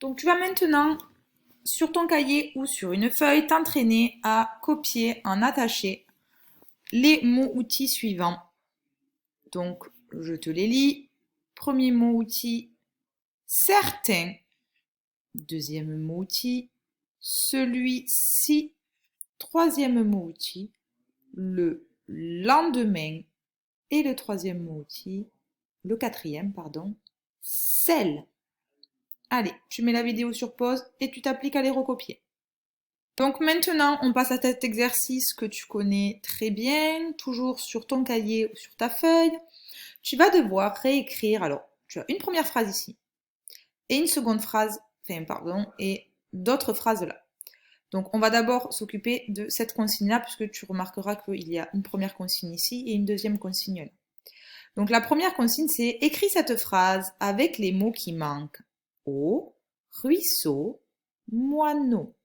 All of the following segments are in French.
Donc tu vas maintenant, sur ton cahier ou sur une feuille, t'entraîner à copier en attaché les mots-outils suivants. Donc, je te les lis. Premier mot-outil, certain. Deuxième mot-outil, celui-ci. Troisième mot-outil, le lendemain. Et le troisième mot-outil, le quatrième, pardon, celle. Allez, tu mets la vidéo sur pause et tu t'appliques à les recopier. Donc maintenant, on passe à cet exercice que tu connais très bien, toujours sur ton cahier ou sur ta feuille. Tu vas devoir réécrire, alors, tu as une première phrase ici, et une seconde phrase, et d'autres phrases là. Donc on va d'abord s'occuper de cette consigne-là, puisque tu remarqueras qu'il y a une première consigne ici et une deuxième consigne là. Donc la première consigne, c'est écris cette phrase avec les mots qui manquent. Eau, ruisseau, moineau.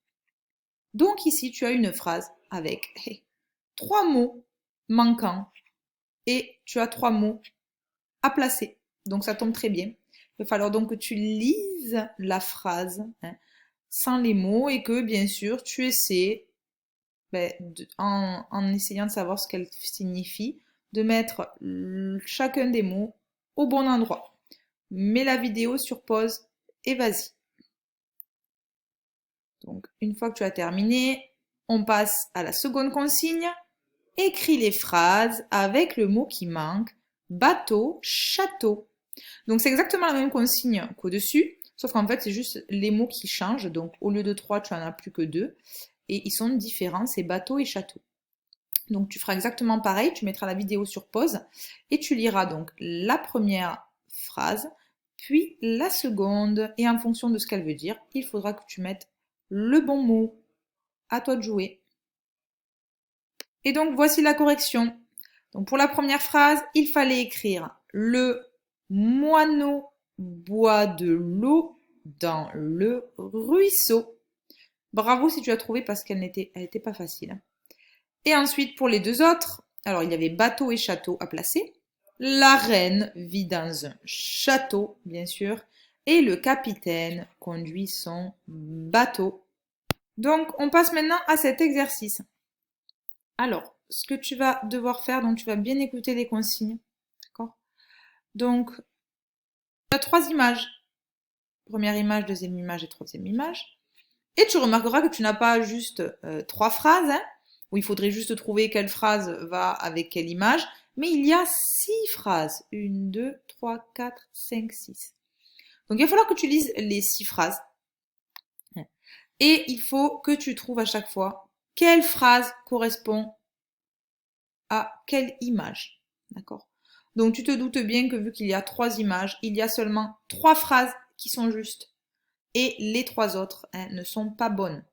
Donc ici, tu as une phrase avec 3 mots manquants et tu as 3 mots à placer. Donc ça tombe très bien. Il va falloir donc que tu lises la phrase sans les mots et que bien sûr tu essaies, en essayant de savoir ce qu'elle signifie, de mettre chacun des mots au bon endroit. Mets la vidéo sur pause et vas-y. Donc, une fois que tu as terminé, on passe à la seconde consigne. Écris les phrases avec le mot qui manque. Bateau, château. Donc, c'est exactement la même consigne qu'au-dessus, sauf qu'en fait, c'est juste les mots qui changent. Donc, au lieu de 3, tu en as plus que 2. Et ils sont différents, c'est bateau et château. Donc, tu feras exactement pareil. Tu mettras la vidéo sur pause et tu liras donc la première phrase, puis la seconde. Et en fonction de ce qu'elle veut dire, il faudra que tu mettes le bon mot. À toi de jouer. Et donc, voici la correction. Donc, pour la première phrase, il fallait écrire le moineau boit de l'eau dans le ruisseau. Bravo si tu as trouvé parce qu'elle n'était pas facile. Et ensuite, pour les deux autres, alors il y avait bateau et château à placer. La reine vit dans un château, bien sûr, et le capitaine conduit son bateau. Donc, on passe maintenant à cet exercice. Alors, ce que tu vas devoir faire, donc tu vas bien écouter les consignes. D'accord? Donc, tu as 3 images. Première image, deuxième image et troisième image. Et tu remarqueras que tu n'as pas juste 3 phrases, où il faudrait juste trouver quelle phrase va avec quelle image, mais il y a 6 phrases. 1, 2, 3, 4, 5, 6. Donc, il va falloir que tu lises les 6 phrases. Et il faut que tu trouves à chaque fois quelle phrase correspond à quelle image. D'accord? Donc tu te doutes bien que vu qu'il y a 3 images, il y a seulement 3 phrases qui sont justes. Et les 3 autres ne sont pas bonnes.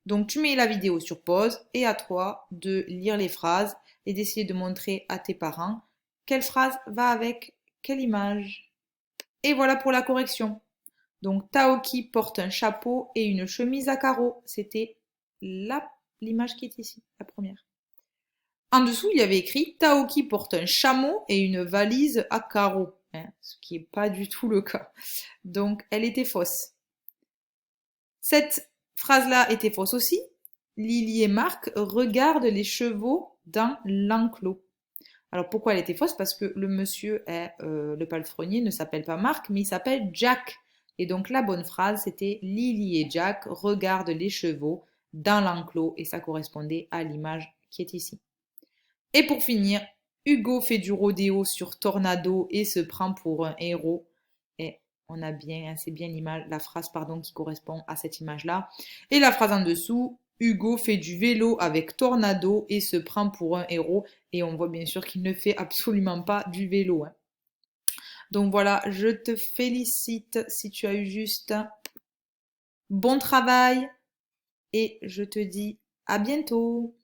Donc tu mets la vidéo sur pause et à toi de lire les phrases et d'essayer de montrer à tes parents quelle phrase va avec quelle image. Et voilà pour la correction. Donc Taoki porte un chapeau et une chemise à carreaux. C'était l'image qui est ici, la première. En dessous, il y avait écrit Taoki porte un chameau et une valise à carreaux, ce qui n'est pas du tout le cas. Donc, elle était fausse. Cette phrase-là était fausse aussi. Lily et Marc regardent les chevaux dans l'enclos. Alors, pourquoi elle était fausse? Parce que le monsieur, le palefrenier, ne s'appelle pas Marc, mais il s'appelle Jack. Et donc, la bonne phrase, c'était Lily et Jack regardent les chevaux dans l'enclos. Et ça correspondait à l'image qui est ici. Et pour finir, Hugo fait du rodéo sur Tornado et se prend pour un héros. Et on a bien, c'est bien l'image, la phrase qui correspond à cette image-là. Et la phrase en dessous, Hugo fait du vélo avec Tornado et se prend pour un héros. Et on voit bien sûr qu'il ne fait absolument pas du vélo. Donc voilà, je te félicite si tu as eu juste. Bon travail et je te dis à bientôt.